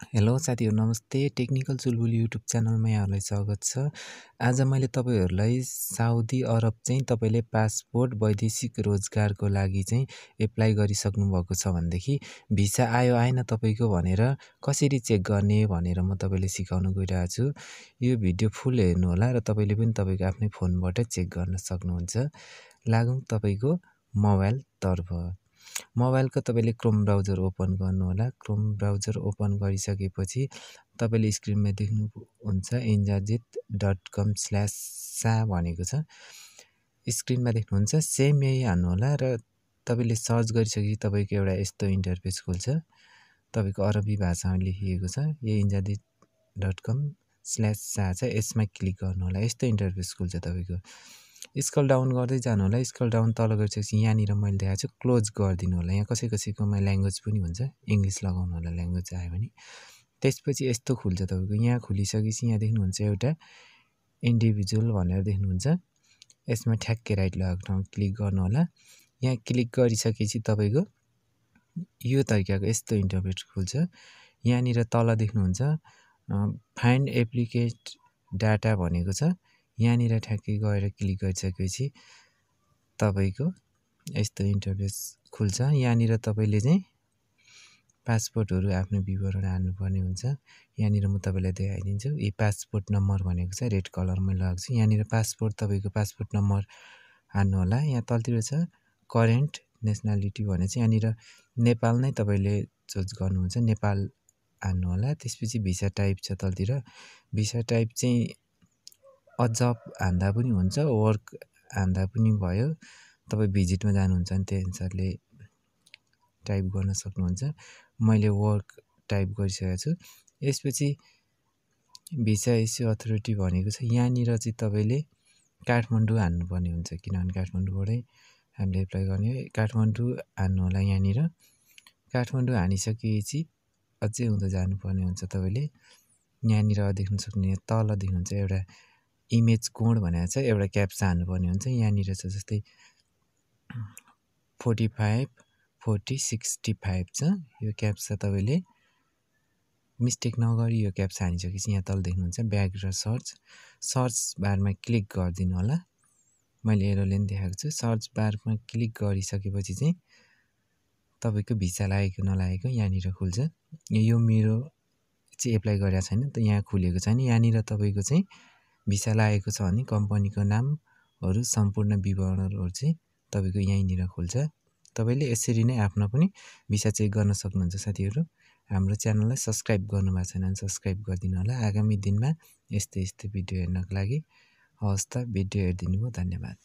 Hello साथीहरु नमस्ते। Technical चुलबुल YouTube च्यानलमा यहाँहरूलाई स्वागत छ। आज मैले तपाईहरुलाई साउदी अरब चाहिँ तपाईले पासपोर्ट वैदेशिक रोजगारको लागि चाहिँ एप्लाई गरिसक्नु भएको छ भनेदेखि भिसा आयो आएन तपाईको भनेर कसरी चेक गर्ने भनेर म तपाईलाई सिकाउन गइरहेको छु। यो भिडियो फुल हेर्नु होला र तपाईले पनि तपाईको आफ्नै फोनबाट चेक गर्न सक्नुहुन्छ। लागौं तपाईको मोबाइल तर्फ। मोबाइलको तपाईले क्रोम ब्राउजर ओपन गर्नु होला। क्रोम ब्राउजर ओपन गरिसकेपछि तपाईले स्क्रिनमा देख्नुहुन्छ injazit.com/sa भनेको छ। स्क्रिनमा देख्नुहुन्छ सेम यही हान्नु होला र तपाईले सर्च गरिसकेपछि तपाईको एउटा यस्तो इन्टरफेस खुल्छ। तपाईको अरबी भाषामा लेखिएको छ। यो injazit.com/sa छ। यसमा क्लिक गर्नु होला। यस्तो इन्टरफेस खुल्छ तपाईको। स्क्रल डाउन गर्दै जानु होला। स्क्रल डाउन तल गइसकेपछि यहाँनिर मैले देखाएको छु क्लोज गरिदिनु होला। यहाँ कसैकोमा ल्याङ्ग्वेज पनि हुन्छ। इंग्लिश लगाउनु होला ल्याङ्ग्वेज आयो भने। त्यसपछि यस्तो खुल्छ तपाईको। यहाँ खुलिसकेपछि यहाँ देख्नुहुन्छ एउटा इन्डिभिजुअल भनेर देख्नुहुन्छ। यसमा ठ्याक्कै राइट लगाएको ठाउँमा क्लिक गर्नु होला। यहाँ क्लिक गरिसकेपछि तपाईको यो तरिकाको यस्तो इन्टरफेस खुल्छ। यहाँनिर तल देख्नुहुन्छ फाइन्ड एप्लिकेट डाटा भनेको छ। यहाँनिर ठ्याक्कै गएर क्लिक गरिसकेपछि तपाईको यस्तो इन्टरफेस खुल्छ। यहाँनिर तपाईले चाहिँ पासपोर्टहरु आफ्नो विवरण हाल्नुपर्ने हुन्छ। यहाँनिर म तपाईलाई देखाइदिन्छु। यो पासपोर्ट नम्बर भनेको छ रेड कलरमा लगाएको छु। यहाँनिर पासपोर्ट तपाईको पासपोर्ट नम्बर हाल्नु होला। यहाँ तलतिर छ करेन्ट नेसनालिटी भनेछ। यहाँनिर नेपाल नै तपाईले चुज गर्नुहुन्छ। नेपाल हाल्नु होला। त्यसपछि भिसा टाइप छ तलतिर। भिसा टाइप चाहिँ अजब हान्दा पनि हुन्छ, वर्क हान्दा पनि भयो। तपाई भिजिटमा जानुहुन्छ भने त्यही अनुसारले टाइप गर्न सक्नुहुन्छ। मैले वर्क टाइप गरिसकेको छु। यसपछि भिसा इस्यु अथोरिटी भनेको छ। यहाँनिर चाहिँ तपाईले काठमाडौँ हान्नुपर्ने हुन्छ किनभने काठमाडौँबाटै हामीले एप्लाई गर्ने हो। काठमाडौँ हान्नु होला यहाँनिर। काठमाडौँ हानिसकेपछि अझै उँधो जानुपर्ने हुन्छ तपाईले। यहाँनिर देख्न सक्नुहुन्छ तल देख्नुहुन्छ एउटा इमेज कोड भनेको छ। एउटा क्याप्चा हान्नुपर्ने हुन्छ। यहाँनिर छ जस्तै 45 40 65 छ। यो क्याप्चा तपाईले मिस्टेक नगरी यो क्याप्चा हानिसकेपछि यहाँ तल देख्नुहुन्छ ब्याक र सर्च। सर्च बारमा क्लिक गरिदिनु होला। मैले एरोले पनि देखाएको छु। सर्च बारमा क्लिक गरिसकेपछि चाहिँ तपाईको भिसा लागेको नलागेको यहाँनिर खुल्छ। यो मेरो चाहिँ एप्लाई गरेको छैन त यहाँ खुलेको छैन। यहाँनिर तपाईको चाहिँ भिसा लागेको छ भने कम्पनीको नामहरु सम्पूर्ण विवरणहरु चाहिँ तपाईको यहीँनिर खुल्छ। तपाईले यसरी नै आफ्नो पनि भिसा चेक गर्न सक्नुहुन्छ साथीहरु। हाम्रो च्यानललाई सब्स्क्राइब गर्नुभएको छैन भने सब्स्क्राइब गरिदिनु होला। आगामी दिनमा यस्तै भिडियो हेर्नको लागि। हवस् त भिडियो हेरिदिनुभयो धन्यवाद।